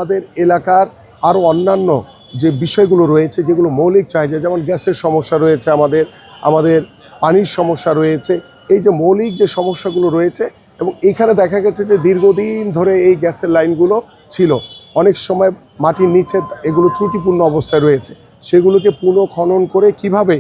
আমাদের এলাকার আরও অন্যান্য যে বিষয়গুলো রয়েছে, যেগুলো মৌলিক চাহিদা, যেমন গ্যাসের সমস্যা রয়েছে, আমাদের পানির সমস্যা রয়েছে, এই যে মৌলিক যে সমস্যাগুলো রয়েছে, এবং এখানে দেখা গেছে যে দীর্ঘদিন ধরে এই গ্যাসের লাইনগুলো ছিল, অনেক সময় মাটির নিচে এগুলো ত্রুটিপূর্ণ অবস্থায় রয়েছে। সেগুলোকে পুনঃখনন করে কিভাবে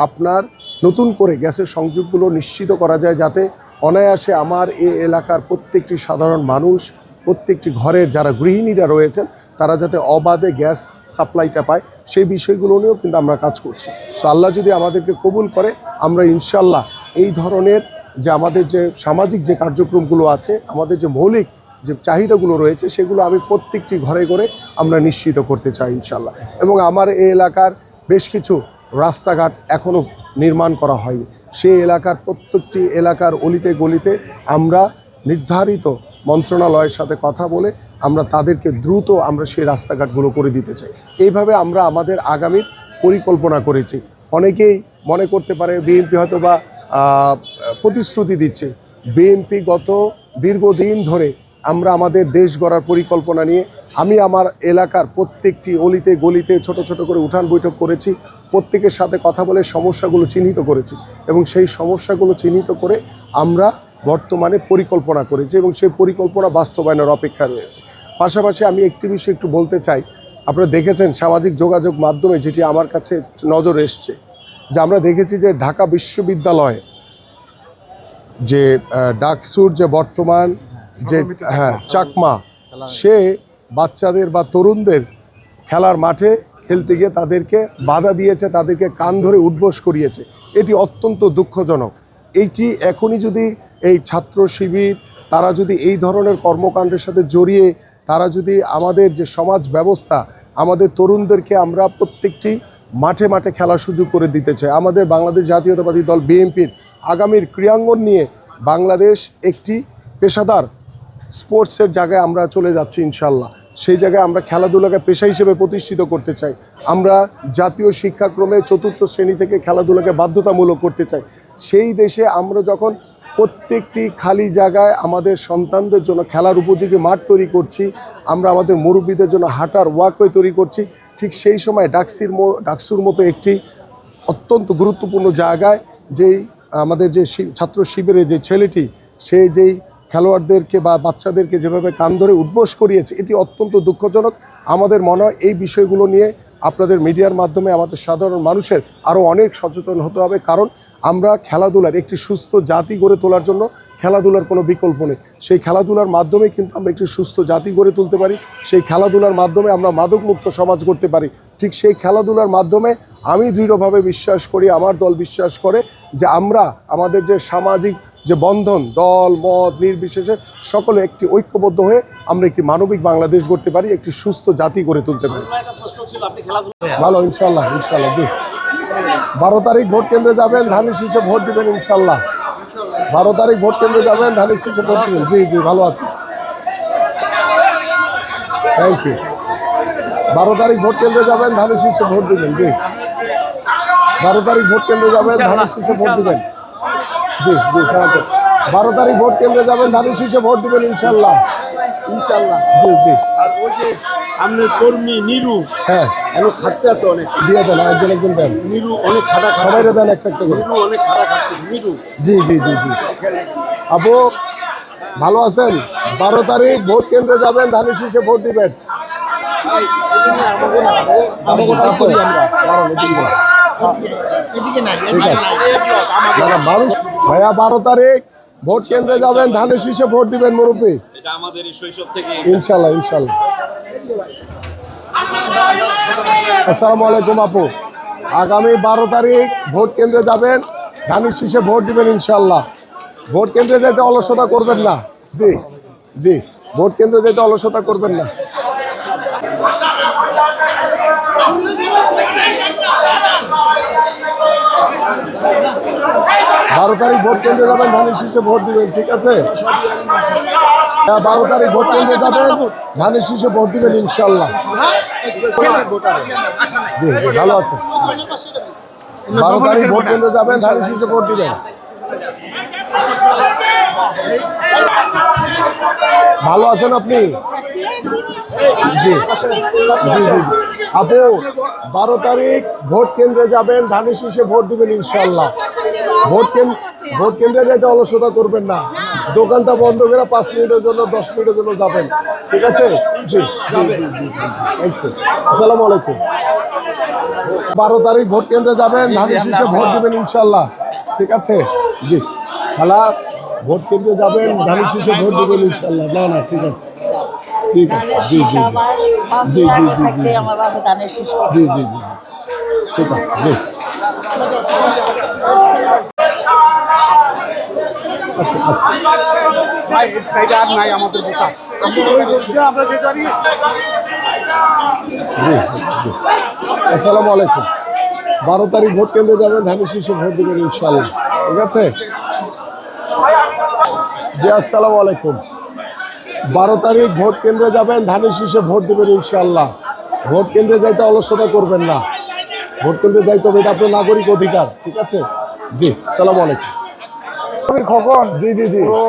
আপনার নতুন করে গ্যাসের সংযোগগুলো নিশ্চিত করা যায়, যাতে অনায়াসে আমার এই এলাকার প্রত্যেকটি সাধারণ মানুষ, প্রত্যেকটি ঘরের যারা গৃহিণীরা রয়েছেন, তারা যাতে অবাধে গ্যাস সাপ্লাইটা পায়, সেই বিষয়গুলো নিয়েও কিন্তু আমরা কাজ করছি। সো আল্লাহ যদি আমাদেরকে কবুল করে, আমরা ইনশাল্লাহ এই ধরনের যে আমাদের যে সামাজিক যে কার্যক্রমগুলো আছে, আমাদের যে মৌলিক যে চাহিদাগুলো রয়েছে, সেগুলো আমি প্রত্যেকটি ঘরে ঘরে আমরা নিশ্চিত করতে চাই ইনশাল্লাহ। এবং আমার এই এলাকার বেশ কিছু রাস্তাঘাট এখনও নির্মাণ করা হয়নি, সেই এলাকার প্রত্যেকটি এলাকার অলিতে গলিতে আমরা নির্ধারিত মন্ত্রণালয়ের সাথে কথা বলে আমরা তাদেরকে দ্রুত আমরা সেই রাস্তাঘাটগুলো করে দিতে চাই। এইভাবে আমরা আমাদের আগামীর পরিকল্পনা করেছি। অনেকেই মনে করতে পারে বিএনপি হয়তো বা প্রতিশ্রুতি দিচ্ছে। বিএনপি গত দীর্ঘদিন ধরে আমরা আমাদের দেশ গড়ার পরিকল্পনা নিয়ে আমি আমার এলাকার প্রত্যেকটি অলিতে গলিতে ছোট ছোট করে উঠান বৈঠক করেছি, প্রত্যেকের সাথে কথা বলে সমস্যাগুলো চিহ্নিত করেছি, এবং সেই সমস্যাগুলো চিহ্নিত করে আমরা বর্তমানে পরিকল্পনা করেছি এবং সেই পরিকল্পনা বাস্তবায়নের অপেক্ষা রয়েছে। পাশাপাশি আমি একটি বিষয় একটু বলতে চাই। আপনারা দেখেছেন সামাজিক যোগাযোগ মাধ্যমে, যেটি আমার কাছে নজরে এসছে, যে আমরা দেখেছি যে ঢাকা বিশ্ববিদ্যালয়ে যে ডাকসুর যে বর্তমান যে চাকমা, সে বাচ্চাদের বা তরুণদের খেলার মাঠে খেলতে গিয়ে তাদেরকে বাধা দিয়েছে, তাদেরকে কান ধরে উঠবোস করিয়েছে। এটি অত্যন্ত দুঃখজনক। এইটি এখনই যদি এই ছাত্র শিবির তারা যদি এই ধরনের কর্মকাণ্ডের সাথে জড়িয়ে তারা যদি আমাদের যে সমাজ ব্যবস্থা, আমাদের তরুণদেরকে আমরা প্রত্যেকটি মাঠে মাঠে খেলার সুযোগ করে দিতে চাই। আমাদের বাংলাদেশ জাতীয়তাবাদী দল বিএনপির আগামীর ক্রীড়াঙ্গন নিয়ে বাংলাদেশ একটি পেশাদার স্পোর্টসের জায়গায় আমরা চলে যাচ্ছি ইনশাল্লাহ। সেই জায়গায় আমরা খেলাধুলাকে পেশা হিসেবে প্রতিষ্ঠিত করতে চাই। আমরা জাতীয় শিক্ষাক্রমে ৪র্থ শ্রেণী থেকে খেলাধুলাকে বাধ্যতামূলক করতে চাই। সেই দেশে আমরা যখন প্রত্যেকটি খালি জায়গায় আমাদের সন্তানদের জন্য খেলার উপযোগী মাঠ তৈরি করছি, আমরা আমাদের মুরব্বীদের জন্য হাঁটার ওয়াকওয়ে তৈরি করছি, ঠিক সেই সময় ডাকসুর মতো একটি অত্যন্ত গুরুত্বপূর্ণ জায়গায় যেই আমাদের যে ছাত্র শিবিরে যে ছেলেটি, সে যেই খেলোয়াড়দেরকে বা বাচ্চাদেরকে যেভাবে কান ধরে উঠবোস করিয়েছে, এটি অত্যন্ত দুঃখজনক। আমাদের মনে হয় এই বিষয়গুলো নিয়ে আপনাদের মিডিয়ার মাধ্যমে আমাদের সাধারণ মানুষের আরও অনেক সচেতন হতে হবে, কারণ আমরা খেলাধুলার একটি সুস্থ জাতি গড়ে তোলার জন্য খেলাধুলার কোনো বিকল্প নেই। সেই খেলাধুলার মাধ্যমে কিন্তু আমরা একটি সুস্থ জাতি গড়ে তুলতে পারি, সেই খেলাধুলার মাধ্যমে আমরা মাদকমুক্ত সমাজ করতে পারি। ঠিক সেই খেলাধুলার মাধ্যমে আমি দৃঢ়ভাবে বিশ্বাস করি, আমার দল বিশ্বাস করে যে আমরা আমাদের যে সামাজিক যে বন্ধন, দল মত নির্বিশেষে সকলে একটি ঐক্যবদ্ধ হয়ে আমরা একটি মানবিক বাংলাদেশ গড়তে পারি, একটি সুস্থ জাতি গড়ে তুলতে পারি। ভালো, ইনশাল্লাহ ইনশাল্লাহ। জি, 12 তারিখ ভোট কেন্দ্রে যাবেন, ধানের শীষে ভোট দিবেন ইনশাল্লাহ। 12 তারিখ ভোট কেন্দ্রে যাবেন, ধানের শীষে ভোট দিবেন। জি জি, ভালো আছে, থ্যাংক ইউ। 12 তারিখ ভোট কেন্দ্রে যাবেন, ধানের শীষে ভোট দিবেন। জি, 12 তারিখ ভোট কেন্দ্রে যাবেন, ধানের শীষে ভোট দিবেন। জি জি, 12 তারিখ ভোট কেন্দ্রে যাবেন, ধানের শীষে ভোট দিবেন ইনশাল্লাহ ইনশাল্লাহ। জি জি। আর ওই যে আপনার কর্মী নিরু, হ্যাঁ, এখন খাটতে আছে অনেক, দিয়ে দেন, একজন একজন দেন, নিরু অনেক খাটা সবাই দেন একটা একটা করে। নিরু অনেক খাটা খাটতেছে নিরু। জি জি জি জি। আপু ভালো আছেন? 12 তারিখ ভোট কেন্দ্রে যাবেন, ধানের শীষে ভোট দিবেন। মানুষ ভাইয়া 12 তারিখ ভোট কেন্দ্রে যাবেন, ধানের শীষে ভোট দিবেন মুরব্বী, ইনশাল্লাহ ইনশাল্লাহ। আসসালামু আলাইকুম আপু, আগামী 12 তারিখ ভোট কেন্দ্রে যাবেন, ধানের শীষে ভোট দিবেন ইনশাল্লাহ। ভোট কেন্দ্রে যেতে অলসতা করবেন না। জি জি, ভোট কেন্দ্রে যেতে অলসতা করবেন না। 12 তারিখ ভোট কেন্দ্রে যাবেন, ধানের শীষে ভোট দিবেন, ঠিক আছে? 12 তারিখ ভোট কেন্দ্রে যাবেন, ধানের শীষে ভোট দিবেন ইনশাল্লাহ। জি, ভালো আছে। 12 তারিখ ভোট কেন্দ্রে যাবেন, ধানের শীষে ভোট দিবেন। ভালো আছেন আপনি? জি জি জি আপু 12 তারিখ ভোট কেন্দ্রে যাবেন, ধানের শীষে ভোট দিবেন ইনশাল্লাহ। ভোট কেন্দ্রে যাইতে অলসতা করবেন না, দোকানটা বন্ধ করে 5 মিনিটের জন্য 10 মিনিটের জন্য যাবেন, ঠিক আছে? জি জি জি জি আসসালামু আলাইকুম। 12 তারিখ ভোট কেন্দ্রে যাবেন, ধানের শীষে ভোট দিবেন ইনশাল্লাহ, ঠিক আছে? জি খালা ভোট কেন্দ্রে যাবেন, ধানের শীষে ভোট দিবেন ইনশাল্লাহ। না না ঠিক আছে, ঠিক আছে। জি জি জি জি জি জি আমার বাবা ধানের শীষ করতো। জি জি জি ঠিক আছে। জি আছে আছে। ভাই এই সাইডে আর নাই আমাদের বাতাস। আমরা যেটা জি জি আসসালামু আলাইকুম। 12 তারিখ ভোট কেন্দ্রে যাবেন, ধানের শীষে ভোট দেবেন ইনশাল্লাহ, ঠিক আছে? জি আসসালামু আলাইকুম। 12 তারিখ ভোট কেন্দ্রে যাবেন, ধানের শীষে ভোট দেবেন ইনশাল্লাহ। ভোট কেন্দ্রে যাইতে অলসতা করবেন না, ভোট কেন্দ্রে যাইতে হবে, এটা আপনার নাগরিক অধিকার, ঠিক আছে? জি আসসালামু আলাইকুম। আমি খোকন। জি জি জি তো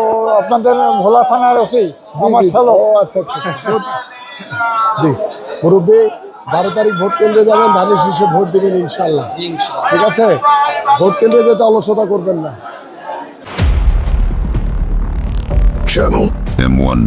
আপনাদের ভোলা থানার ওসি জি আমার জি ছেলে। ও আচ্ছা আচ্ছা আচ্ছা। জি মুরব্বী 12 তারিখ ভোট কেন্দ্রে যাবেন, ধানের শীষে ভোট দেবেন ইনশাল্লাহ, ঠিক আছে? ভোট কেন্দ্রে যেতে অলসতা করবেন না। Channel M1